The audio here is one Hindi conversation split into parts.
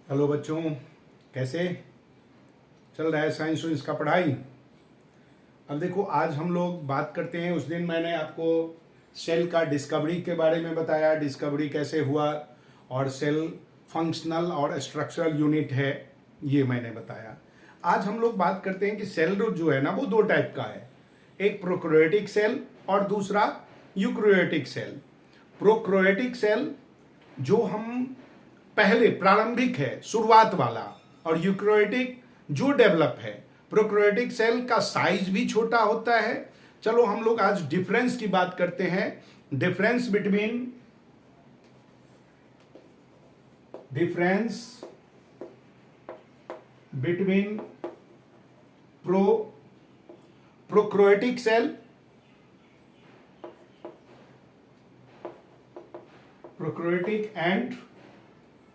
हेलो बच्चों, कैसे चल रहा है साइंस वाइंस का पढ़ाई। अब देखो, आज हम लोग बात करते हैं। उस दिन मैंने आपको सेल का डिस्कवरी के बारे में बताया, डिस्कवरी कैसे हुआ और सेल फंक्शनल और स्ट्रक्चरल यूनिट है, ये मैंने बताया। आज हम लोग बात करते हैं कि सेल जो है ना, वो दो टाइप का है। एक प्रोकैरियोटिक सेल और दूसरा यूकैरियोटिक सेल। प्रोकैरियोटिक सेल जो हम पहले प्रारंभिक है, शुरुआत वाला, और यूकैरियोटिक जो डेवलप है। प्रोकैरियोटिक सेल का साइज भी छोटा होता है। चलो हम लोग आज डिफरेंस की बात करते हैं। Difference between prokaryotic cell prokaryotic and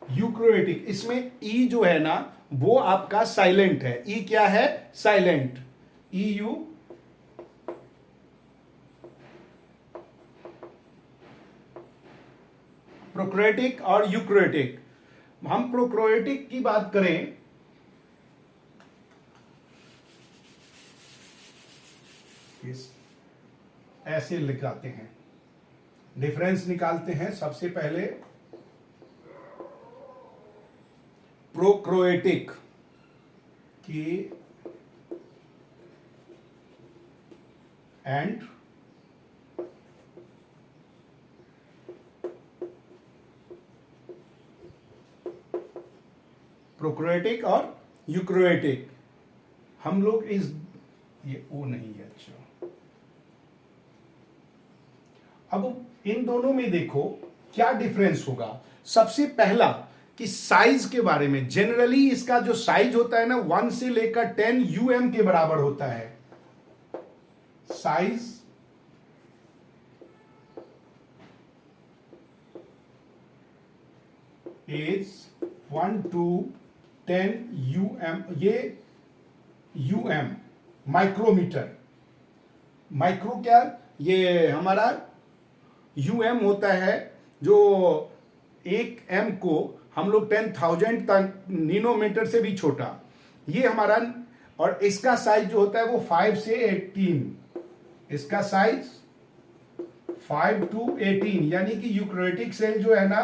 eukaryotic. इसमें ई जो है ना, वो आपका साइलेंट है। ई क्या है? साइलेंट। ई यू प्रोकैरियोटिक और यूकैरियोटिक। हम प्रोकैरियोटिक की बात करें, ऐसे लिखाते हैं, डिफरेंस निकालते हैं। सबसे पहले प्रोकैरियोटिक की एंड प्रोकैरियोटिक और यूकैरियोटिक। हम लोग ये ओ नहीं है। अच्छा, अब इन दोनों में देखो क्या डिफरेंस होगा। सबसे पहला कि साइज के बारे में। जनरली इसका जो साइज होता है ना, 1 से लेकर 10 यूएम के बराबर होता है। Size is 1 to 10 UM. ये यूएम माइक्रोमीटर। माइक्रो क्या? ये हमारा यूएम होता है, जो 1 एम को हम लोग 10,000 तक, नैनोमीटर से भी छोटा ये हमारा। और इसका साइज जो होता है वो 5 से 18। इसका साइज 5 to 18, यानी कि यूकैरियोटिक सेल जो है ना,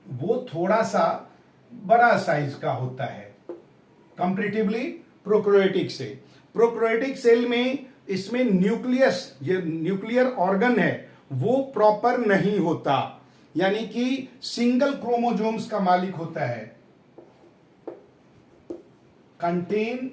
वो थोड़ा सा बड़ा साइज का होता है कंपैरेटिवली प्रोकैरियोटिक से। प्रोकैरियोटिक सेल में इसमें न्यूक्लियस, ये न्यूक्लियर ऑर्गन है, वो प्रॉपर नहीं होता, यानी कि सिंगल क्रोमोसोम्स का मालिक होता है। Contain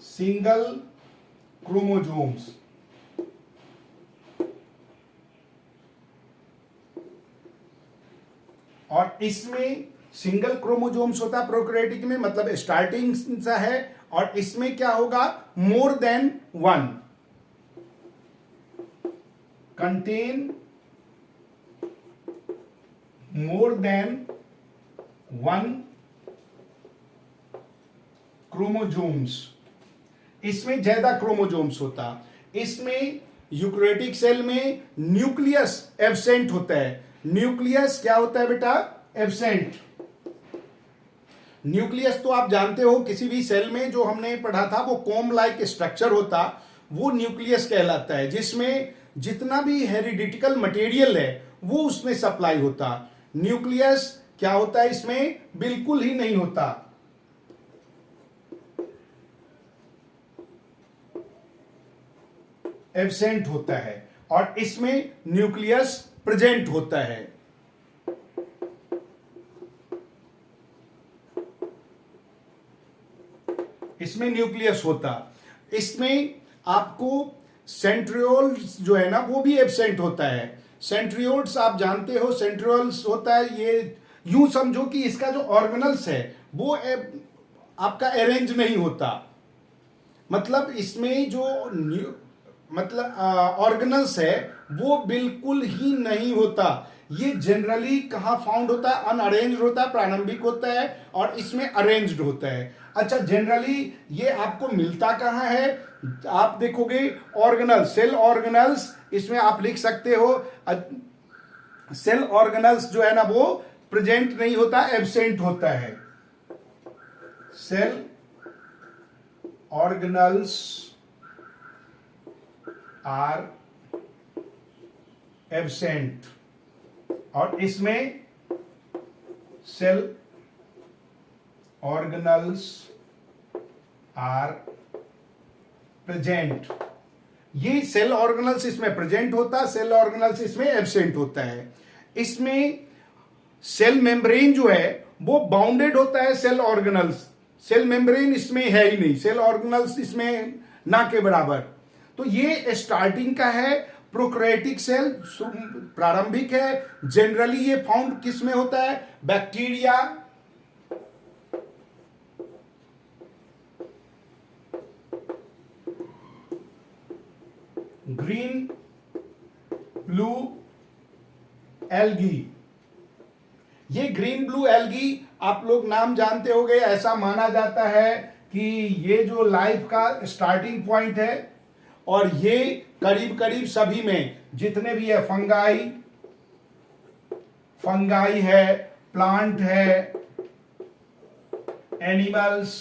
single chromosomes. और इसमें सिंगल क्रोमोसोम्स होता है प्रोकैरियोटिक में, मतलब स्टार्टिंग सा है। और इसमें क्या होगा? More than 1। Contain more than 1 chromosomes. इसमें ज्यादा क्रोमोसोम्स होता। इसमें यूकैरियोटिक सेल में न्यूक्लियस एब्सेंट होता है। न्यूक्लियस क्या होता है बेटा? एब्सेंट। न्यूक्लियस तो आप जानते हो, किसी भी सेल में जो हमने पढ़ा था, वो कोम लाइक स्ट्रक्चर होता, वो न्यूक्लियस कहलाता है, जिसमें जितना भी हेरिडिटिकल मटेरियल है वो उसमें सप्लाई होता। न्यूक्लियस क्या होता है? इसमें बिल्कुल ही नहीं होता। एब्सेंट होता है। और इसमें न्यूक्लियस प्रेजेंट होता है। इसमें न्यूक्लियस होता। इसमें आपको सेंट्रियोल्स जो है ना, वो भी एब्सेंट होता है। सेंट्रियोल्स आप जानते हो, सेंट्रियोल्स होता है, ये यूं समझो कि इसका जो ऑर्गेनल्स है वो आपका अरेंज नहीं होता। मतलब इसमें जो मतलब ऑर्गेनल्स है वो बिल्कुल ही नहीं होता। ये जनरली कहाँ फाउंड होता है? अनअरेंज्ड होता है, प्रारंभिक होता है, और इसमें अरेंज्ड होता है। अच्छा, जनरली ये आपको मिलता कहाँ है? आप देखोगे ऑर्गेनल, सेल ऑर्गेनल्स, इसमें आप लिख सकते हो सेल ऑर्गेनल्स जो है ना, वो प्रेजेंट नहीं होता, एब्सेंट होता है। सेल ऑर्गेनल्स आर एब्सेंट, और इसमें सेल ऑर्गेनल्स आर प्रेजेंट। ये सेल ऑर्गेनल्स इसमें प्रेजेंट होता है, सेल ऑर्गेनल्स इसमें एब्सेंट होता है। इसमें सेल मेम्ब्रेन जो है वो बाउंडेड होता है सेल ऑर्गेनल्स, सेल मेम्ब्रेन इसमें है ही नहीं, सेल ऑर्गेनल्स इसमें ना के बराबर। तो ये स्टार्टिंग का है प्रोकैरियोटिक सेल, प्रारंभिक है। जनरली ये फाउंड किस में होता है? Bacteria, green blue algae. ये ग्रीन ब्लू एल्गी आप लोग नाम जानते होंगे। ऐसा माना जाता है कि ये जो लाइफ का स्टार्टिंग पॉइंट है, और ये करीब करीब सभी में जितने भी है, फंगाई है, प्लांट है, एनिमल्स,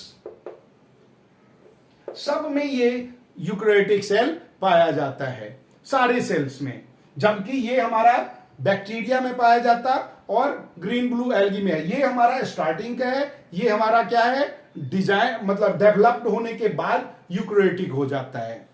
सब में ये यूकैरियोटिक सेल पाया जाता है, सारे सेल्स में। जबकि ये हमारा बैक्टीरिया में पाया जाता और ग्रीन ब्लू एल्गी में है। ये हमारा स्टार्टिंग का है, ये हमारा क्या है? डिजाइन, मतलब डेवलप्ड होने के बाद यूकैरियोटिक हो जाता है।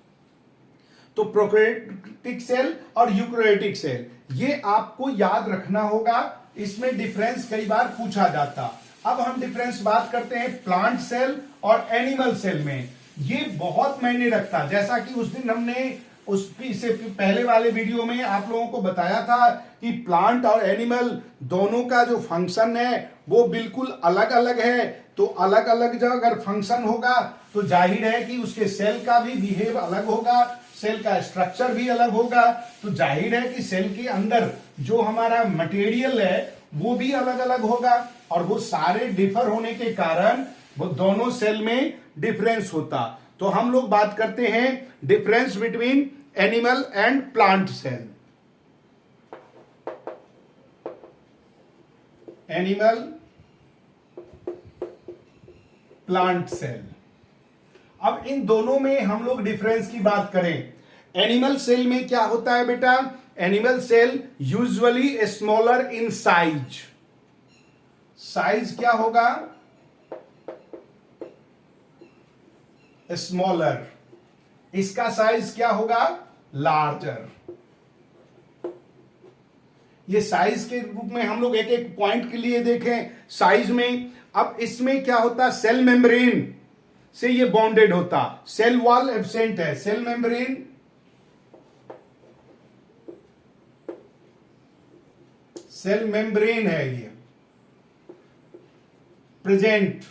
तो प्रोकैरियोटिक सेल और यूकैरियोटिक सेल, ये आपको याद रखना होगा। इसमें डिफरेंस कई बार पूछा जाता। अब हम डिफरेंस बात करते हैं प्लांट सेल और एनिमल सेल में। ये बहुत मायने रखता, जैसा कि उस दिन हमने उससे पहले वाले वीडियो में आप लोगों को बताया था कि प्लांट और एनिमल दोनों का जो फंक्शन है वो बिल्कुल अलग अलग है। तो अलग अलग जब अगर फंक्शन होगा तो जाहिर है कि उसके सेल का भी बिहेव अलग होगा, सेल का स्ट्रक्चर भी अलग होगा। तो जाहिर है कि सेल के अंदर जो हमारा मटेरियल है वो भी अलग अलग होगा, और वो सारे डिफर होने के कारण वो दोनों सेल में डिफरेंस होता। तो हम लोग बात करते हैं difference between animal and plant cell. Animal plant cell. अब इन दोनों में हम लोग डिफरेंस की बात करें। एनिमल सेल में क्या होता है बेटा? Animal cell usually smaller in size. Size क्या होगा? स्मॉलर। इसका साइज क्या होगा? लार्जर। ये साइज के रूप में हम लोग एक एक पॉइंट के लिए देखें साइज में। अब इसमें क्या होता? सेल मेम्ब्रेन से ये बॉन्डेड होता, सेल वॉल एब्सेंट है, सेल मेम्ब्रेन है, ये प्रेजेंट।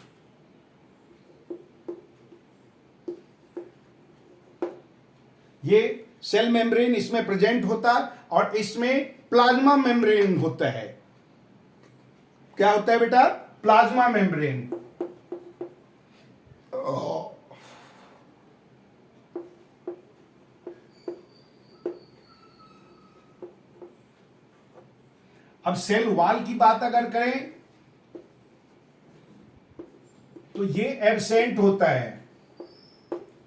ये सेल मेम्ब्रेन इसमें प्रेजेंट होता, और इसमें प्लाज्मा मेम्ब्रेन होता है। क्या होता है बेटा? Plasma membrane. अब सेल वॉल की बात अगर करें तो ये एब्सेंट होता है।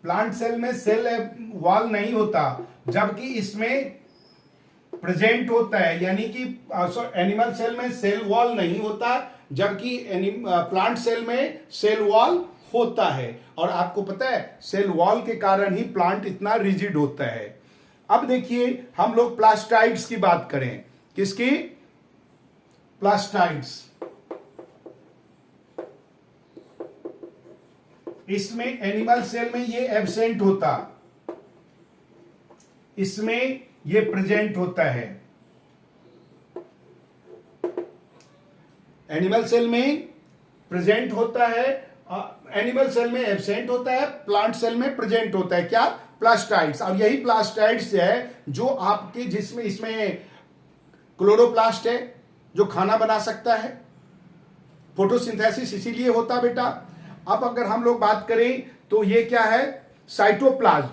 प्लांट सेल में सेल वॉल नहीं होता, जबकि इसमें प्रेजेंट होता है। यानी कि एनिमल सेल में सेल वॉल नहीं होता, जबकि प्लांट सेल में सेल वॉल होता है। और आपको पता है सेल वॉल के कारण ही प्लांट इतना रिजिड होता है। अब देखिए हम लोग प्लास्टाइड्स की बात करें। किसकी? प्लास्टाइड्स। इसमें एनिमल सेल में ये एब्सेंट होता, इसमें ये प्रेजेंट होता है। एनिमल सेल में प्रेजेंट होता है, एनिमल सेल में एब्सेंट होता है, प्लांट सेल में प्रेजेंट होता है। क्या? प्लास्टाइड्स। और यही प्लास्टाइड्स है जो आपके जिसमें इसमें क्लोरोप्लास्ट है जो खाना बना सकता है, फोटोसिंथेसिस इसीलिए होता बेटा। अब अगर हम लोग बात करें तो ये क्या है? Cytoplasm,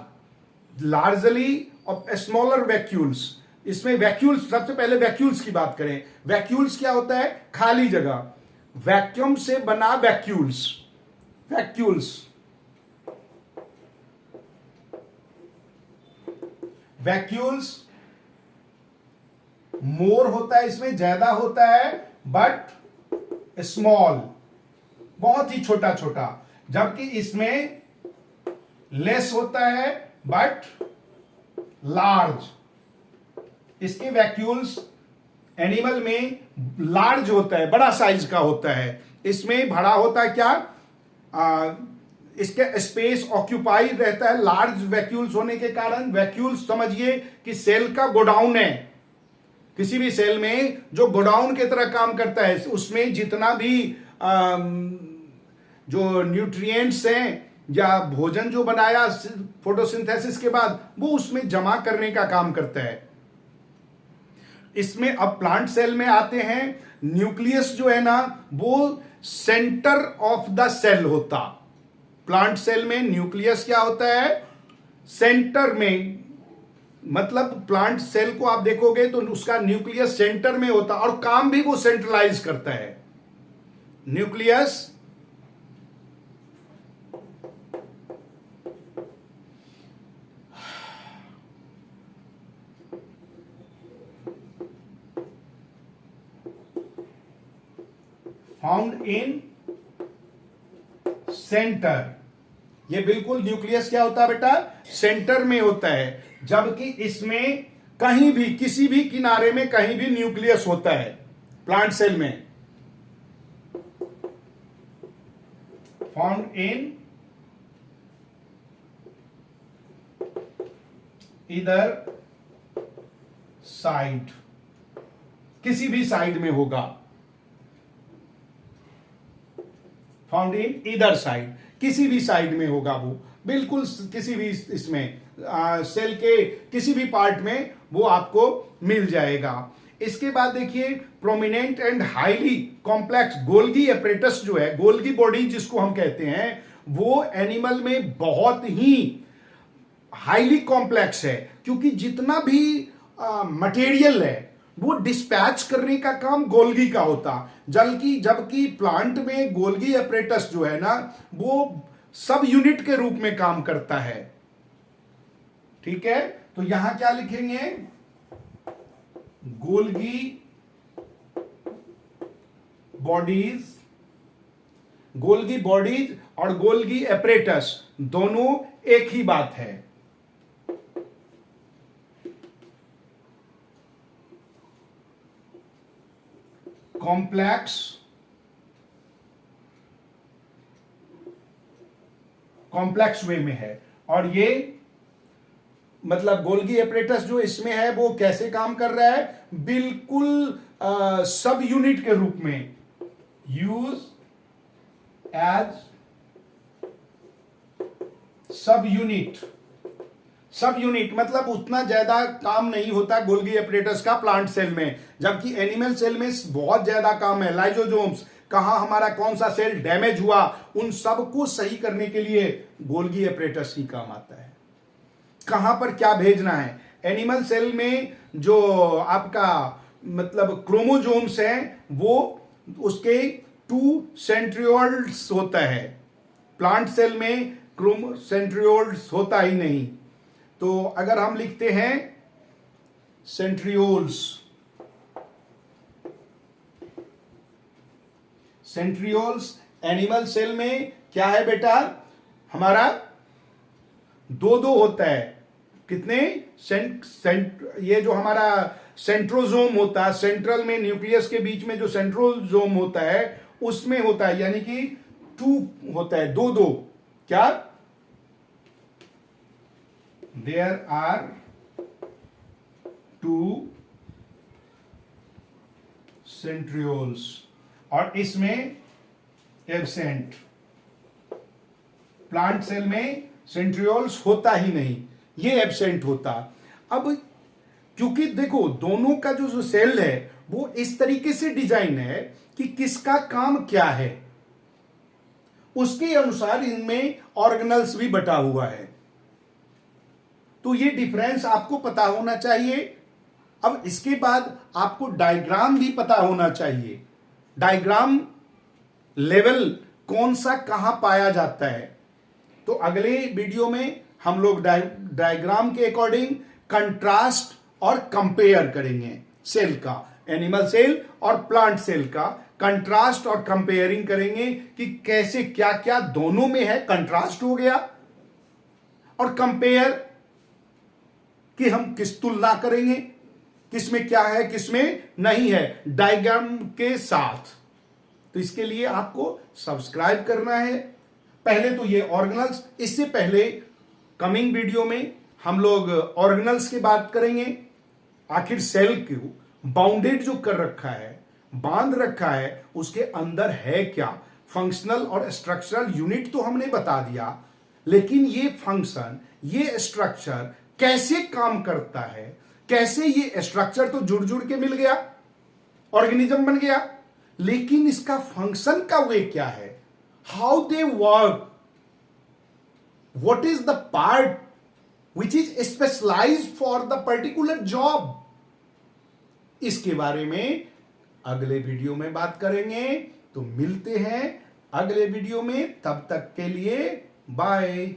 largely of smaller vacuoles. इसमें वैक्यूल्स, सबसे पहले वैक्यूल्स की बात करें। वैक्यूल्स क्या होता है? खाली जगह, वैक्यूम से बना वैक्यूल्स। वैक्यूल्स, वैक्यूल्स मोर होता है, इसमें ज्यादा होता है, बट स्मॉल, बहुत ही छोटा छोटा, जबकि इसमें लेस होता है बट लार्ज। इसके वैक्यूल्स एनिमल में लार्ज होता है, बड़ा साइज का होता है। इसमें बड़ा होता है क्या, इसके स्पेस ऑक्यूपाई रहता है लार्ज वैक्यूल्स होने के कारण। वैक्यूल्स समझिए कि सेल का गोडाउन है, किसी भी सेल में जो गोडाउन की तरह काम करता है। उसमें जितना भी जो न्यूट्रिएंट्स हैं या भोजन जो बनाया फोटोसिंथेसिस के बाद, वो उसमें जमा करने का काम करता है। इसमें अब प्लांट सेल में आते हैं, न्यूक्लियस जो है ना वो सेंटर ऑफ द सेल होता। प्लांट सेल में न्यूक्लियस क्या होता है? सेंटर में, मतलब प्लांट सेल को आप देखोगे तो उसका न्यूक्लियस सेंटर में होता और काम भी वो सेंट्रलाइज करता है। न्यूक्लियस फाउंड इन सेंटर, ये बिल्कुल न्यूक्लियस क्या होता है बेटा? सेंटर में होता है, जबकि इसमें कहीं भी किसी भी किनारे में कहीं भी न्यूक्लियस होता है प्लांट सेल में। फाउंड इन इधर साइड, किसी भी साइड में होगा। फाउंड इन ईदर साइड, किसी भी साइड में होगा वो, बिल्कुल किसी भी इसमें सेल के किसी भी पार्ट में वो आपको मिल जाएगा। इसके बाद देखिए prominent and highly complex Golgi apparatus जो है, गोल्गी बॉडी जिसको हम कहते हैं, वो एनिमल में बहुत ही हाईली कॉम्प्लेक्स है, क्योंकि जितना भी मटेरियल है वो डिस्पैच करने का काम गोल्गी का होता। जबकि प्लांट में गोल्गी एपरेटस जो है ना वो सब यूनिट के रूप में काम करता है। ठीक है, तो यहां क्या लिखेंगे? गोल्गी बॉडीज, गोल्गी बॉडीज और गोल्गी एपरेटस दोनों एक ही बात है। कॉम्प्लेक्स वे में है। और ये मतलब गोल्गी एपरेटस जो इसमें है वो कैसे काम कर रहा है? बिल्कुल सब यूनिट के रूप में, use as sub unit. Sub unit मतलब उतना ज्यादा काम नहीं होता गोल्गी एपरेटस का प्लांट सेल में, जबकि एनिमल सेल में बहुत ज्यादा काम है। लाइजोसोम्स, कहां हमारा कौन सा सेल डैमेज हुआ, उन सबको सही करने के लिए गोल्गी एपरेटस ही काम आता है। कहां पर क्या भेजना है? एनिमल सेल में जो आपका मतलब क्रोमोजोम्स हैं वो उसके 2 सेंट्रियोल्स होता है। प्लांट सेल में सेंट्रियोल्स होता ही नहीं। तो अगर हम लिखते हैं सेंट्रियोल्स, सेंट्रियोल्स एनिमल सेल में क्या है बेटा? हमारा 2 होता है। कितने? ये जो हमारा सेंट्रोजोम होता है, सेंट्रल में न्यूक्लियस के बीच में जो सेंट्रोजोम होता है उसमें होता है, यानी कि 2 होता है, 2 क्या? There are 2 centrioles और इसमें एब्सेंट। प्लांट सेल में सेंट्रियोल्स होता ही नहीं, ये एब्सेंट होता। अब क्योंकि देखो दोनों का जो सेल है वो इस तरीके से डिजाइन है कि किसका काम क्या है, उसके अनुसार इनमें ऑर्गेनल्स भी बटा हुआ है। तो ये डिफरेंस आपको पता होना चाहिए। अब इसके बाद आपको डायग्राम भी पता होना चाहिए। डायग्राम लेवल कौन सा कहां पाया जाता है। तो अगले वीडियो में हम लोग डायग्राम के अकॉर्डिंग कंट्रास्ट और कंपेयर करेंगे सेल का, एनिमल सेल और प्लांट सेल का कंट्रास्ट और कंपेयरिंग करेंगे कि कैसे क्या क्या दोनों में है, कंट्रास्ट हो गया, और कंपेयर कि हम किस तुलना करेंगे, किसमें क्या है किसमें नहीं है डायग्राम के साथ। तो इसके लिए आपको सब्सक्राइब करना है। पहले तो ये ऑर्गेनल्स, इससे पहले कमिंग वीडियो में हम लोग ऑर्गेनल्स की बात करेंगे। आखिर सेल को बाउंडेड जो कर रखा है, बांध रखा है, उसके अंदर है क्या, फंक्शनल और स्ट्रक्चरल यूनिट तो हमने बता दिया, लेकिन ये फंक्शन, ये स्ट्रक्चर कैसे काम करता है, कैसे ये स्ट्रक्चर तो जुड़ जुड़ के मिल गया, ऑर्गेनिज्म बन गया, लेकिन इसका फंक्शन का वे क्या है, how they work, what is the part which is specialised for the particular job, इसके बारे में अगले वीडियो में बात करेंगे। तो मिलते हैं अगले वीडियो में, तब तक के लिए बाय।